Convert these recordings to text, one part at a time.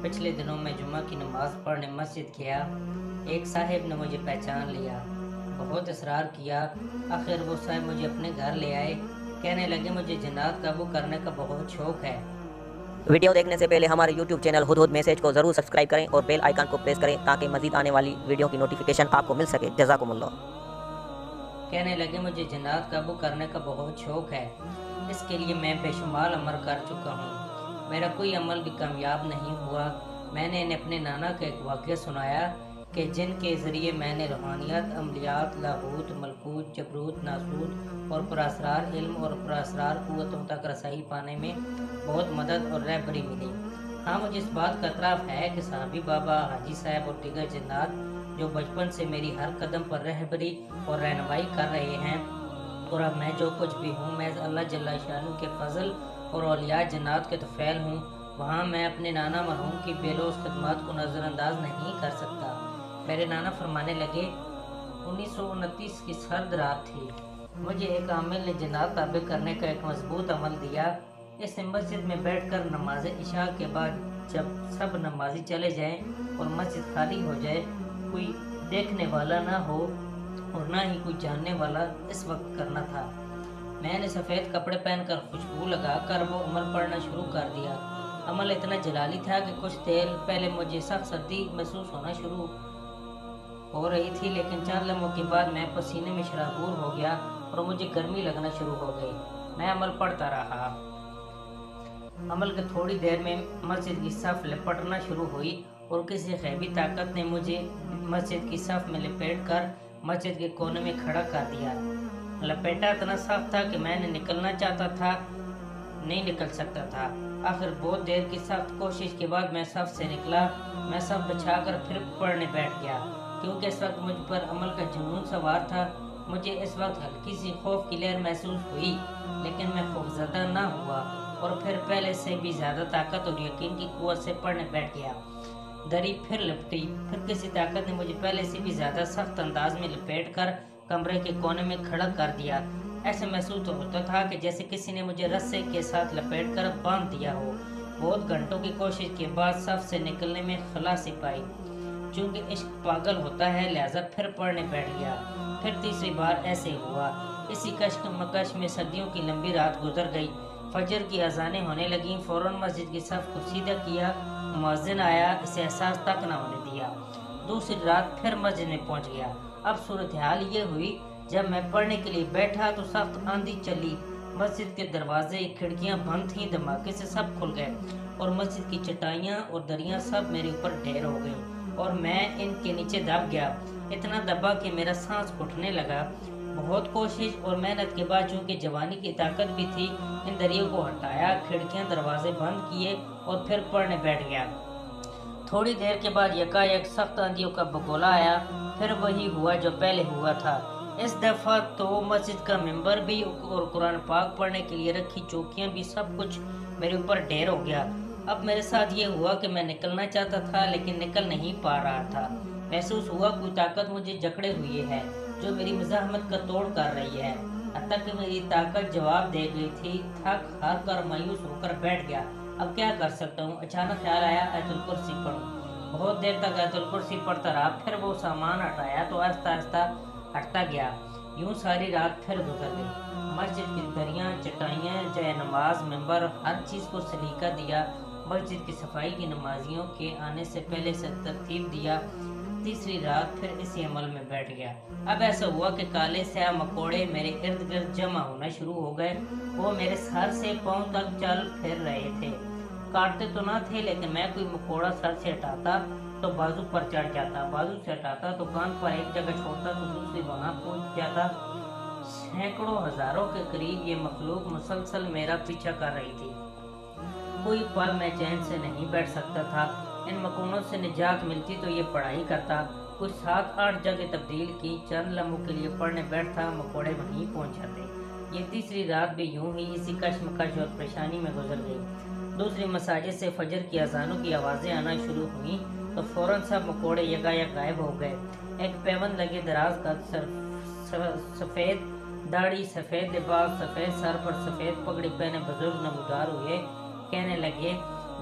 پچھلے دنوں میں جمعہ کی نماز پڑھنے مسجد گیا۔ ایک صاحب نے مجھے پہچان لیا، بہت اصرار کیا۔ آخر وہ صاحب مجھے اپنے گھر لے آئے۔ کہنے لگے مجھے جنات قابو کرنے کا بہت شوق ہے۔ ویڈیو دیکھنے سے پہلے ہمارے YouTube چینل ہدہد میسج کو ضرور سبسکرائب کریں اور بیل آئیکن کو پریس کریں تاکہ مزید آنے والی ویڈیو کی نوٹیفیکیشن آپ کو مل سکے۔ جزاکم اللہ۔ کہنے لگے مجھے جنات قابو کرنے کا بہت شوق ہے۔ اس کے لیے میں بے شمار عمل کر چکا ہوں، میرا کوئی عمل بھی کامیاب نہیں ہوا۔ میں نے انہیں اپنے نانا کا ایک واقعہ سنایا کہ جن کے ذریعے میں نے روحانیات، عملیات، لاہوت، ملکوت، جبروت، ناسوت اور پراسرار علم اور پراسرار قوتوں تک رسائی پانے میں بہت مدد اور رہبری ملی۔ ہاں، مجھے اس بات کا اعتراف ہے کہ صحابی بابا، حاجی صاحب اور دیگر جنات جو بچپن سے میری ہر قدم پر رہبری اور رہنمائی کر رہے ہیں، اور اب میں جو کچھ بھی ہوں محض اللہ جل شانہ کے فضل اور اولیاء جنات کے طفیل ہوں۔ وہاں میں اپنے نانا مرحوم کی بے لوث خدمات کو نظر انداز نہیں کر سکتا۔ میرے نانا فرمانے لگے، 1929 کی سرد رات تھی، مجھے ایک عامل نے جنات تابع کرنے کا ایک مضبوط عمل دیا۔ اس مسجد میں بیٹھ کر نماز عشاء کے بعد جب سب نمازی چلے جائیں اور مسجد خالی ہو جائے، کوئی دیکھنے والا نہ ہو اور نہ ہی کوئی جاننے والا، اس وقت کرنا تھا۔ میں نے سفید کپڑے پہن کر خوشبو لگا کر وہ عمل پڑھنا شروع کر دیا۔ عمل اتنا جلالی تھا کہ کچھ دیر پہلے مجھے سخت سردی محسوس ہونا شروع ہو رہی تھی، لیکن چند لمحوں کے بعد میں پسینے میں شرابور ہو گیا اور مجھے گرمی لگنا شروع ہو گئی۔ میں عمل پڑھتا رہا۔ عمل کے تھوڑی دیر میں مسجد کی صف لپٹنا شروع ہوئی اور کسی غیبی طاقت نے مجھے مسجد کی صف میں لپیٹ کر مسجد کے کونے میں کھڑا کر دیا۔ لپیٹا اتنا سخت تھا کہ میں نے نکلنا چاہتا تھا، نہیں نکل سکتا تھا۔ آخر بہت دیر کی سخت کوشش کے بعد میں صف سے نکلا۔ میں صف بچھا کر پھر پڑھنے بیٹھ گیا، کیونکہ اس وقت مجھ پر عمل کا جنون سوار تھا۔ مجھے اس وقت ہلکی سی خوف کی لہر محسوس ہوئی، لیکن میں خوفزدہ نہ ہوا اور پھر پہلے سے بھی زیادہ طاقت اور یقین کی قوت سے پڑھنے بیٹھ گیا۔ دری پھر لپٹی، پھر کسی طاقت نے مجھے پہلے سے بھی زیادہ سخت انداز میں لپیٹ کر کمرے کے کونے میں کھڑا کر دیا۔ ایسے محسوس ہوتا تھا کہ جیسے کسی نے مجھے رسے کے ساتھ لپیٹ کر باندھ دیا ہو۔ بہت گھنٹوں کی کوشش کے بعد صف سے نکلنے میں خلاصی پائی۔ چونکہ عشق پاگل ہوتا ہے لہذا پھر پڑھنے بیٹھ گیا۔ پھر تیسری بار ایسے ہوا۔ اسی کشمکش میں صدیوں کی لمبی رات گزر گئی۔ فجر کی اذانیں ہونے لگیں۔ فوراً مسجد کی صف کو سیدھا کیا، مؤذن آیا، اسے احساس تک نہ ہونے دیا۔ دوسری رات پھر مسجد میں پہنچ گیا۔ اب صورتحال یہ ہوئی، جب میں پڑھنے کے لیے بیٹھا تو سخت آندھی چلی۔ مسجد کے دروازے، کھڑکیاں بند تھیں، دھماکے سے سب کھل گئے اور مسجد کی چٹائیاں اور دریاں سب میرے اوپر ڈھیر ہو گئیں اور میں ان کے نیچے دب گیا۔ اتنا دبا کہ میرا سانس گھٹنے لگا۔ بہت کوشش اور محنت کے بعد چونکہ جوانی کی طاقت بھی تھی، ان دریوں کو ہٹایا، کھڑکیاں دروازے بند کیے اور پھر پڑھنے بیٹھ گیا۔ تھوڑی دیر کے بعد یکایک سخت آندھیوں کا بگولا آیا۔ پھر وہی ہوا جو پہلے ہوا تھا۔ اس دفعہ تو مسجد کا ممبر بھی اور قرآن پاک پڑھنے کے لیے رکھی چوکیاں بھی سب کچھ میرے اوپر ڈھیر ہو گیا۔ اب میرے ساتھ یہ ہوا کہ میں نکلنا چاہتا تھا لیکن نکل نہیں پا رہا تھا۔ محسوس ہوا کوئی طاقت مجھے جکڑے ہوئی ہے جو میری مزاحمت کا توڑ کر رہی ہے، حتیٰ کہ میری طاقت جواب دے گئی تھی۔ تھک ہار کر مایوس ہو کر بیٹھ گیا۔ اب کیا کر سکتا ہوں؟ اچانک خیال آیا آیت الکرسی پڑھوں۔ بہت دیر تک آیت الکرسی پڑھتا رہا۔ پھر وہ سامان ہٹایا تو آہستہ آہستہ ہٹتا گیا۔ یوں ساری رات پھر گزر گئی۔ مسجد کی دریاں، چٹائیاں، جائے نماز، ممبر، ہر چیز کو سلیقہ دیا۔ مسجد کی صفائی کی نمازیوں کے آنے سے پہلے سے ترتیب دیا۔ تیسری رات پھر اسی عمل میں بیٹھ گیا۔ اب ایسا ہوا کہ کالے سیاہ مکوڑے میرے ارد گرد جمع ہونا شروع ہو گئے۔ وہ میرے سر سے پاؤں تک چل پھر رہے تھے۔ کاٹتے تو نہ تھے، لیکن میں کوئی مکوڑا سر سے ہٹاتا تو بازو پر چڑھ جاتا، بازو سے ہٹاتا تو کان پر ایک جگہ چھوڑتا تو دوسری وہاں پہنچ جاتا۔ سینکڑوں ہزاروں کے قریب یہ مخلوق مسلسل میرا پیچھا کر رہی تھی۔ کوئی پل میں چین سے نہیں بیٹھ سکتا تھا۔ ان مکوڑوں سے نجات ملتی تو یہ پڑھائی کرتا۔ کچھ 7-8 جگہ تبدیل کی، چند لمحوں کے لیے پڑھنے بیٹھتا، مکوڑے وہیں پہنچ جاتے۔ یہ تیسری رات بھی یوں ہی اسی کشمکش اور پریشانی میں گزر گئی۔ دوسری مساجد سے فجر کی اذانوں کی آوازیں آنا شروع ہوئیں تو فوراً سب مکوڑے یکایک غائب ہو گئے۔ ایک پیوند لگے دراز قد، سفید داڑھی، سفید لباس، سفید سر پر سفید پگڑی پہنے بزرگ نمودار ہوئے۔ کہنے لگے،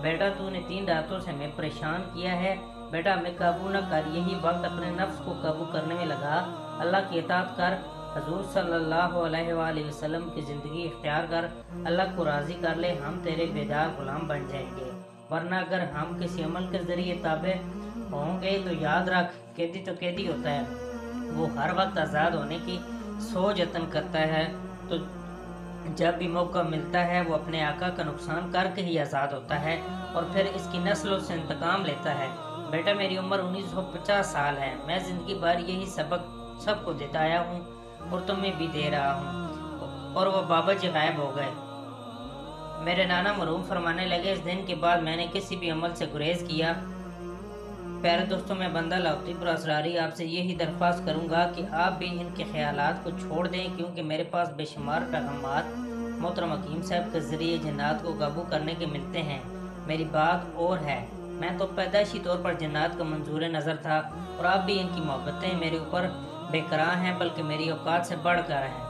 بیٹا تو نے 3 راتوں سے ہمیں پریشان کیا ہے، بیٹا ہمیں قابو نہ کر، یہی وقت اپنے نفس کو قابو کرنے میں لگا، اللہ کی اطاعت کر، حضور صلی اللہ علیہ وآلہ وسلم کی زندگی اختیار کر، اللہ کو راضی کر لے، ہم تیرے بیدار غلام بن جائیں گے، ورنہ اگر ہم کسی عمل کے ذریعے تابع ہوں گے تو یاد رکھ قیدی تو قیدی ہوتا ہے، وہ ہر وقت آزاد ہونے کی سوچ یتن کرتا ہے، تو جب بھی موقع ملتا ہے وہ اپنے آقا کا نقصان کر کے ہی آزاد ہوتا ہے اور پھر اس کی نسلوں سے انتقام لیتا ہے۔ بیٹا میری عمر 1950 سال ہے، میں زندگی بھر یہی سبق سب کو دیتا آیا ہوں اور تمہیں بھی دے رہا ہوں۔ اور وہ بابا جی غائب ہو گئے۔ میرے نانا مرحوم فرمانے لگے، اس دن کے بعد میں نے کسی بھی عمل سے گریز کیا۔ پیارے دوستوں، میں بندہ لاہوتی پر اسراری آپ سے یہی درخواست کروں گا کہ آپ بھی ان کے خیالات کو چھوڑ دیں، کیونکہ میرے پاس بے شمار پیغامات محترم حکیم صاحب کے ذریعے جنات کو قابو کرنے کے ملتے ہیں۔ میری بات اور ہے، میں تو پیدائشی طور پر جنات کا منظور نظر تھا اور آپ بھی ان کی محبتیں میرے اوپر بے قرار ہیں، بلکہ میری اوقات سے بڑھ کر ہیں۔